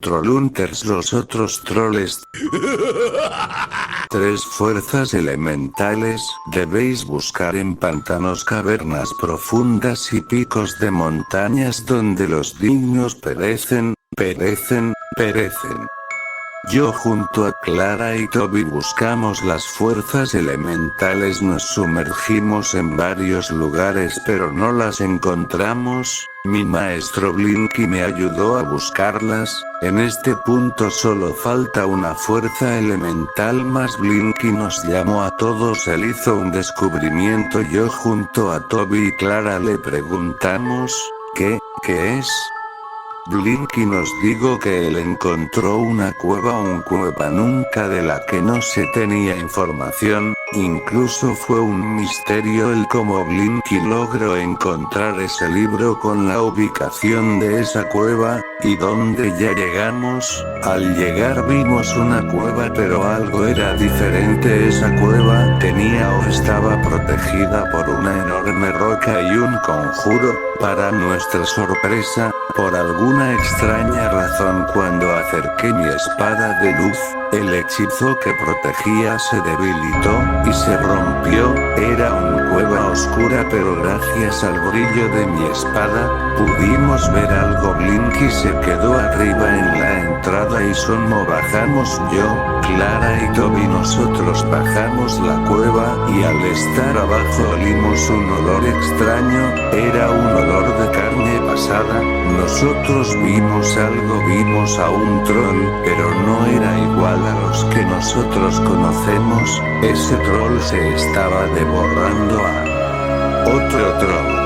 Trollhunters, los otros troles. 3 fuerzas elementales, debéis buscar en pantanos, cavernas profundas y picos de montañas donde los niños perecen. Yo junto a Clara y Toby buscamos las fuerzas elementales, nos sumergimos en varios lugares pero no las encontramos. Mi maestro Blinky me ayudó a buscarlas. En este punto solo falta una fuerza elemental más. Blinky nos llamó a todos, él hizo un descubrimiento. Yo junto a Toby y Clara le preguntamos, ¿qué es? Blinky nos dijo que él encontró una cueva nunca de la que no se tenía información, incluso fue un misterio el cómo Blinky logró encontrar ese libro con la ubicación de esa cueva, y donde ya llegamos. Al llegar vimos una cueva pero algo era diferente. Esa cueva tenía o estaba protegida por una enorme roca y un conjuro. Para nuestra sorpresa, por alguna extraña razón cuando acerqué mi espada de luz, el hechizo que protegía se debilitó y se rompió. Era una cueva oscura pero gracias al brillo de mi espada, pudimos ver algo. Blinky se quedó arriba en la entrada y solo bajamos yo, Clara y Toby. Nosotros bajamos la cueva y al estar abajo olimos un olor extraño, era un olor de carne pasada. Nosotros vimos algo, vimos a un troll, pero no era igual a los que nosotros conocemos. Ese troll se estaba devorando a otro troll.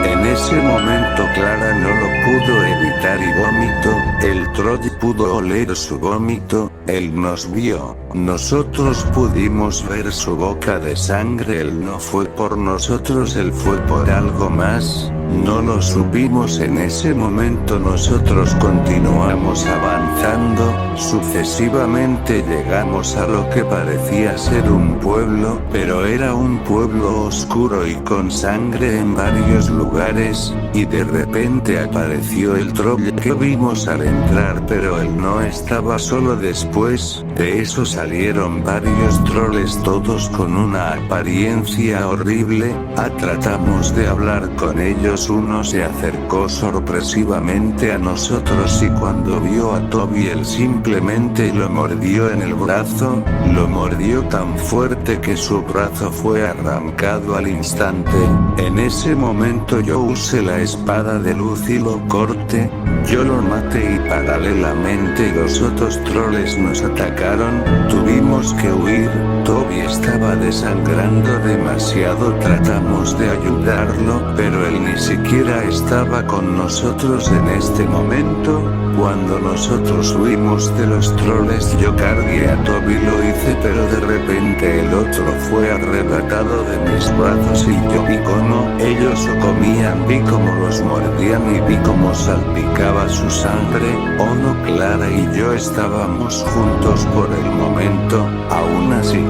En ese momento Clara no lo pudo evitar y vomitó. El troll pudo oler su vómito, él nos vio, nosotros pudimos ver su boca de sangre. Él no fue por nosotros, él fue por algo más. No lo supimos en ese momento. Nosotros continuamos avanzando, sucesivamente llegamos a lo que parecía ser un pueblo, pero era un pueblo oscuro y con sangre en varios lugares, y de repente apareció el troll que vimos al entrar, pero él no estaba solo. Después de eso salieron varios troles, todos con una apariencia horrible. Tratamos de hablar con ellos. Uno se acercó sorpresivamente a nosotros y cuando vio a Toby él simplemente lo mordió en el brazo, lo mordió tan fuerte que su brazo fue arrancado al instante. En ese momento yo usé la espada de luz y lo corté, yo lo maté y paralelamente los otros troles nos atacaron, tuvimos que huir. Toby estaba desangrando demasiado, tratamos de ayudarlo, pero él ni siquiera estaba con nosotros en este momento. Cuando nosotros huimos de los troles yo cargué a Toby, lo hice, pero de repente el otro fue arrebatado de mis brazos y yo vi cómo ellos lo comían, vi cómo los mordían y vi cómo salpicaba su sangre. Ono, Clara y yo estábamos juntos por el momento. Aún así,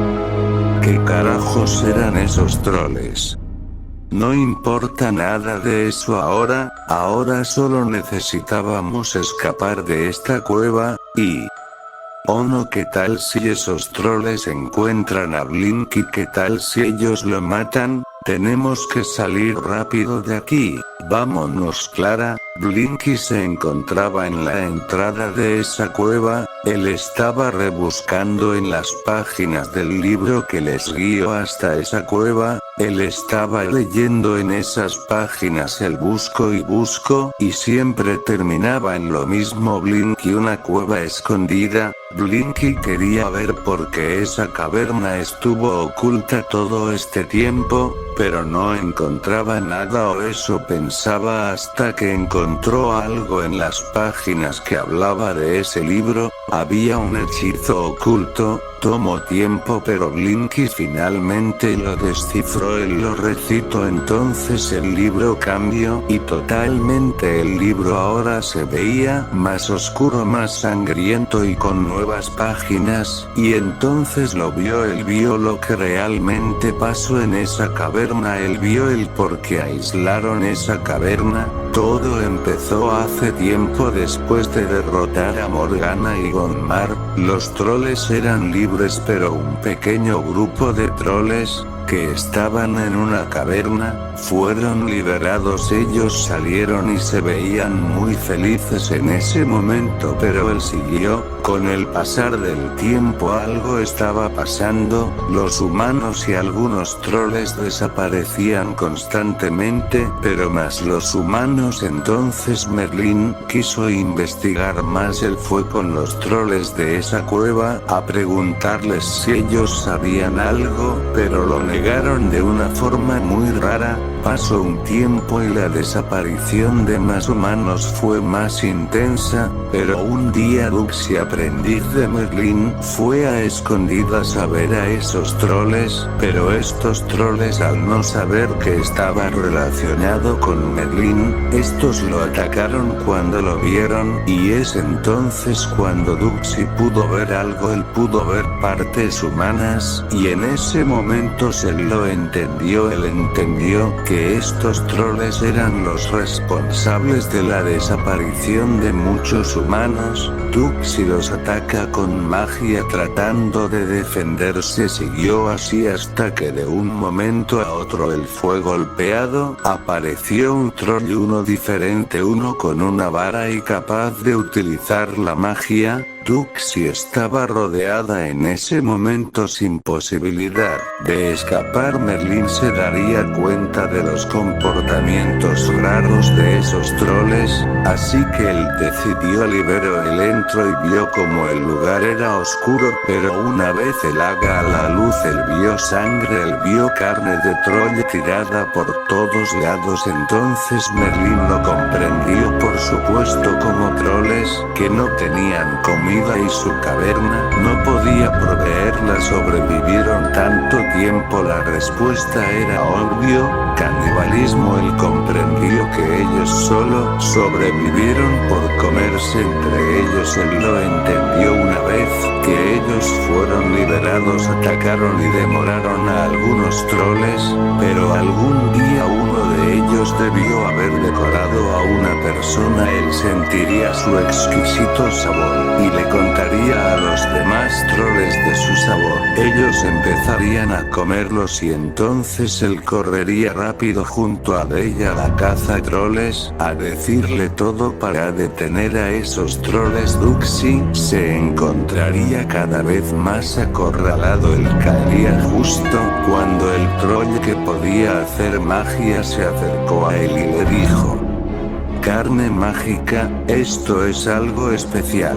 ¿qué carajos eran esos troles? No importa nada de eso ahora solo necesitábamos escapar de esta cueva, y... Ono, ¿qué tal si esos troles encuentran a Blinky? ¿Qué tal si ellos lo matan? Tenemos que salir rápido de aquí. Vámonos, Clara. Blinky se encontraba en la entrada de esa cueva, él estaba rebuscando en las páginas del libro que les guió hasta esa cueva, él estaba leyendo en esas páginas. Él buscó y siempre terminaba en lo mismo. Blinky, una cueva escondida. Blinky quería ver por qué esa caverna estuvo oculta todo este tiempo, pero no encontraba nada, o eso pensaba, hasta que encontró algo en las páginas que hablaba de ese libro. Había un hechizo oculto. Tomó tiempo pero Blinky finalmente lo descifró, él lo recitó, entonces el libro cambió y totalmente el libro ahora se veía más oscuro, más sangriento y con nuevas páginas, y entonces lo vio, él vio lo que realmente pasó en esa caverna, él vio el por qué aislaron esa caverna. Todo empezó hace tiempo después de derrotar a Morgana y Gonmar. Los troles eran libres, pero un pequeño grupo de troles, que estaban en una caverna, fueron liberados. Ellos salieron y se veían muy felices en ese momento, pero él siguió. Con el pasar del tiempo algo estaba pasando, los humanos y algunos troles desaparecían constantemente, pero más los humanos. Entonces Merlín quiso investigar más. Él fue con los troles de esa cueva a preguntarles si ellos sabían algo, pero lo negaron de una forma muy rara. Pasó un tiempo y la desaparición de más humanos fue más intensa, pero un día Duxi, aprendiz de Merlín, fue a escondidas a ver a esos troles, pero estos troles, al no saber que estaba relacionado con Merlín, estos lo atacaron cuando lo vieron, y es entonces cuando Duxi pudo ver algo. Él pudo ver partes humanas, y en ese momento se lo entendió. Él entendió que estos troles eran los responsables de la desaparición de muchos humanos. Duxi los ataca con magia tratando de defenderse. Siguió así hasta que de un momento a otro él fue golpeado. Apareció un troll, uno diferente, uno con una vara y capaz de utilizar la magia. Duxi estaba rodeada en ese momento sin posibilidad de escapar. Merlín se daría cuenta de los comportamientos raros de esos troles, así que él decidió liberó el entro y vio como el lugar era oscuro, pero una vez él haga a la luz, él vio sangre, él vio carne de troll tirada por todos lados. Entonces Merlín lo comprendió, por supuesto, como troles que no tenían comida y su caverna no podía proveerla. Sobrevivieron tanto tiempo. La respuesta era obvio: canibalismo. Él comprendió que ellos solo sobrevivieron por comerse entre ellos. Él lo entendió una vez que ellos fueron liberados. Atacaron y demoraron a algunos troles, pero algún día uno de ellos debió haber devorado a una persona. Él sentiría su exquisito sabor y le contaría a los demás troles de su sabor. Ellos empezarían a comerlos y entonces él correría rápido junto a ella, la caza troles, a decirle todo para detener a esos troles. Duxi se encontraría cada vez más acorralado. Él caería justo cuando el troll que podía hacer magia se acercó a él y le dijo: carne mágica, esto es algo especial.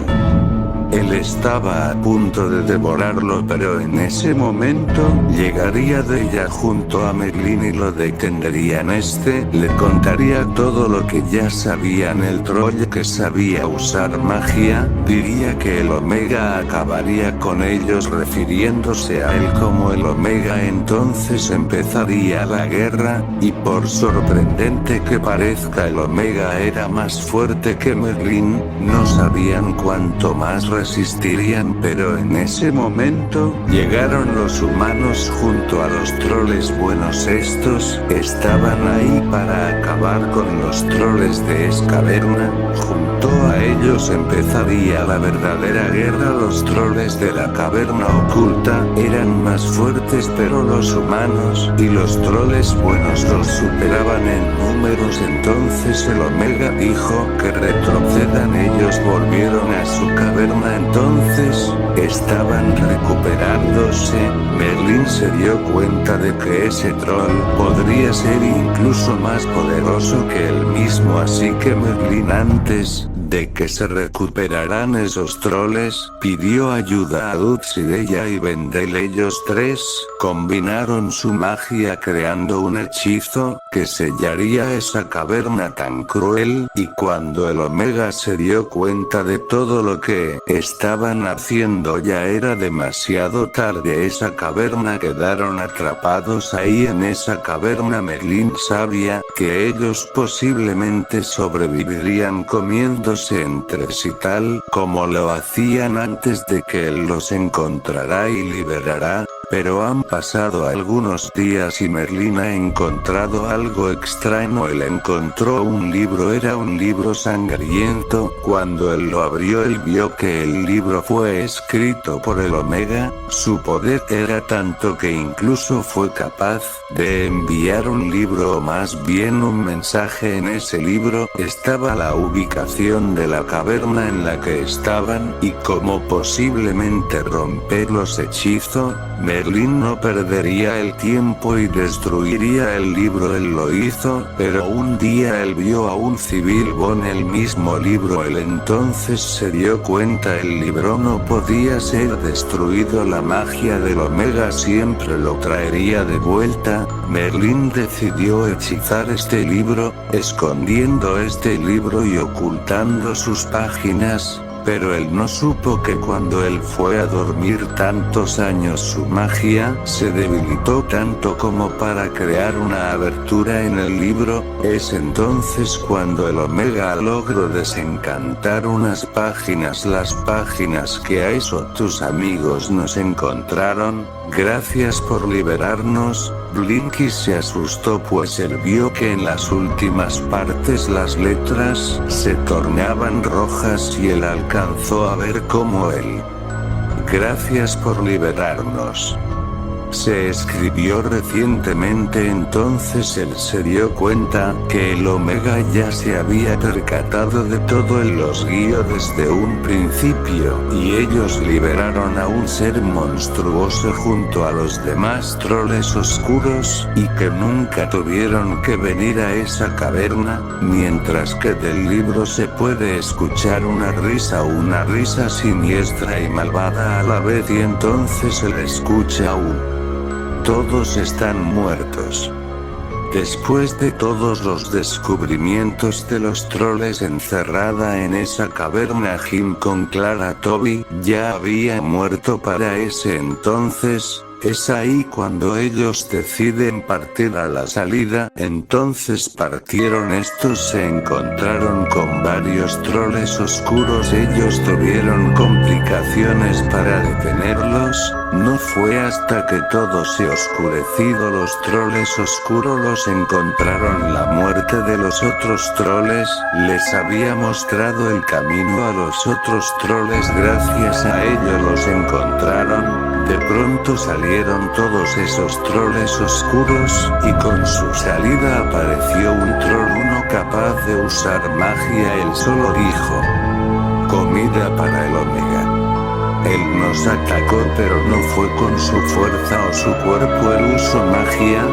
Él estaba a punto de devorarlo, pero en ese momento llegaría de ella junto a Merlín y lo detendrían. Este le contaría todo lo que ya sabían. El troll, que sabía usar magia, diría que el Omega acabaría con ellos, refiriéndose a él como el Omega. Entonces empezaría la guerra, y por sorprendente que parezca, el Omega era más fuerte que Merlín. No sabían cuánto más resistirían, pero en ese momento llegaron los humanos junto a los troles buenos. Estos estaban ahí para acabar con los troles de esa caverna. Junto a ellos empezaría la verdadera guerra. Los troles de la caverna oculta eran más fuertes, pero los humanos y los troles buenos los superaban en números. Entonces el Omega dijo que retrocedan. Ellos volvieron a su caverna. Entonces estaban recuperándose. Merlín se dio cuenta de que ese troll podría ser incluso más poderoso que él mismo, así que Merlín, antes de que se recuperaran esos troles, pidió ayuda a Duxi, Deya y Vendel. Ellos tres combinaron su magia creando un hechizo que sellaría esa caverna tan cruel, y cuando el Omega se dio cuenta de todo lo que estaban haciendo, ya era demasiado tarde. Esa caverna, quedaron atrapados ahí en esa caverna. Merlín sabía que ellos posiblemente sobrevivirían comiéndose entre sí, tal como lo hacían antes de que él los encontrará y liberará. Pero han pasado algunos días y Merlín ha encontrado algo extraño. Él encontró un libro, era un libro sangriento. Cuando él lo abrió, él vio que el libro fue escrito por el Omega. Su poder era tanto que incluso fue capaz de enviar un libro, o más bien un mensaje. En ese libro estaba la ubicación de la caverna en la que estaban y cómo posiblemente romper los hechizos. Merlín no perdería el tiempo y destruiría el libro. Él lo hizo, pero un día él vio a un civil con el mismo libro. Él entonces se dio cuenta, el libro no podía ser destruido. La magia del Omega siempre lo traería de vuelta. Merlín decidió hechizar este libro, escondiendo este libro y ocultando sus páginas. Pero él no supo que cuando él fue a dormir tantos años su magia se debilitó tanto como para crear una abertura en el libro. Es entonces cuando el Omega logró desencantar unas páginas, las páginas que a eso tus amigos nos encontraron. Gracias por liberarnos. Blinky se asustó, pues él vio que en las últimas partes las letras se tornaban rojas y él alcanzó a ver cómo él. Gracias por liberarnos. Se escribió recientemente. Entonces él se dio cuenta que el Omega ya se había percatado de todo. Él los guió desde un principio y ellos liberaron a un ser monstruoso junto a los demás troles oscuros y que nunca tuvieron que venir a esa caverna. Mientras que del libro se puede escuchar una risa siniestra y malvada a la vez, y entonces él escucha todos están muertos. Después de todos los descubrimientos de los troles encerrada en esa caverna, Jim con Clara Toby ya había muerto para ese entonces. Es ahí cuando ellos deciden partir a la salida. Entonces partieron. Estos se encontraron con varios troles oscuros. Ellos tuvieron complicaciones para detenerlos. No fue hasta que todo se oscurecido los troles oscuros los encontraron. La muerte de los otros troles les había mostrado el camino a los otros troles. Gracias a ello los encontraron. De pronto salieron todos esos troles oscuros, y con su salida apareció un troll, uno capaz de usar magia. Él solo dijo: comida para el Omega. Él nos atacó, pero no fue con su fuerza o su cuerpo. Él usó magia.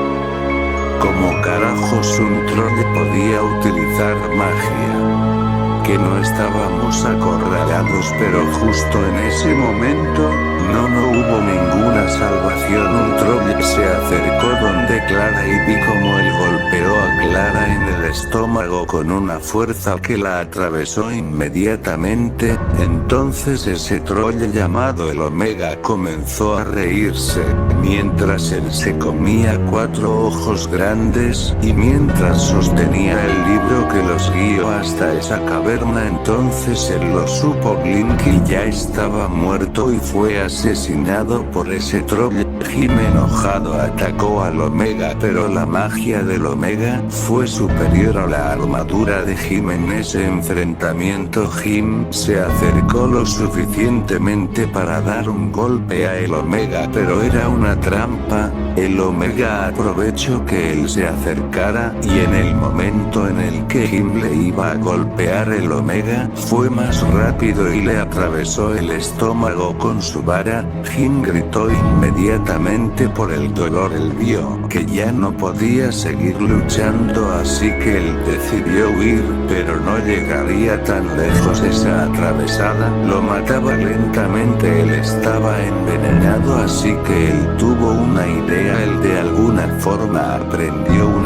¿Cómo carajos un troll podía utilizar magia? Que no estábamos acorralados, pero justo en ese momento no hubo ninguna salvación. Un troll se acercó donde Clara y vi como él golpeó a Clara en el estómago con una fuerza que la atravesó inmediatamente. Entonces ese troll llamado el Omega comenzó a reírse, mientras él se comía 4 ojos grandes, y mientras sostenía el libro que los guió hasta esa caverna. Entonces él lo supo. Blinky ya estaba muerto y fue asesinado por ese troll. Jim enojado atacó al Omega, pero la magia del Omega fue superior a la armadura de Jim. En ese enfrentamiento Jim se acercó lo suficientemente para dar un golpe a el Omega, pero era una trampa. El Omega aprovechó que él se acercara, y en el momento en el que Jim le iba a golpear, el Omega fue más rápido y le atravesó el estómago con su vara. Jim gritó inmediatamente por el dolor. Él vio que ya no podía seguir luchando, así que él decidió huir, pero no llegaría tan lejos. Esa atravesada lo mataba lentamente. Él estaba envenenado, así que él tuvo una idea. Él de alguna forma aprendió un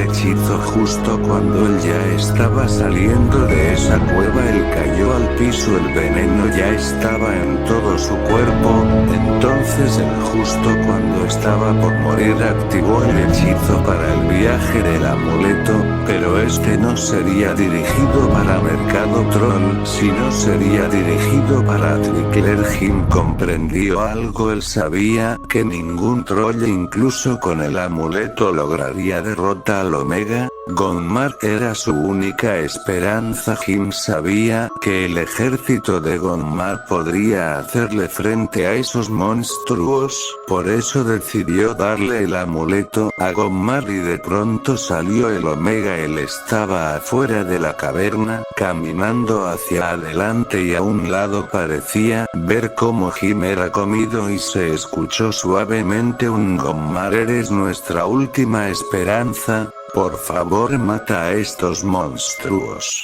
hechizo justo cuando él ya estaba saliendo Saliendo de esa cueva él cayó al piso, el veneno ya estaba en todo su cuerpo. Entonces él, justo cuando estaba por morir, activó el hechizo para el viaje del amuleto, pero este no sería dirigido para Mercado Troll, sino sería dirigido para Tricklergym. Comprendió algo, él sabía que ningún troll incluso con el amuleto lograría derrotar al Omega Gonmar, era su única esperanza. Jim sabía que el ejército de Gonmar podría hacerle frente a esos monstruos, por eso decidió darle el amuleto a Gonmar y de pronto salió el Omega. Él estaba afuera de la caverna, caminando hacia adelante y a un lado parecía ver cómo Jim era comido y se escuchó suavemente un Gonmar: eres nuestra última esperanza. Por favor, mata a estos monstruos.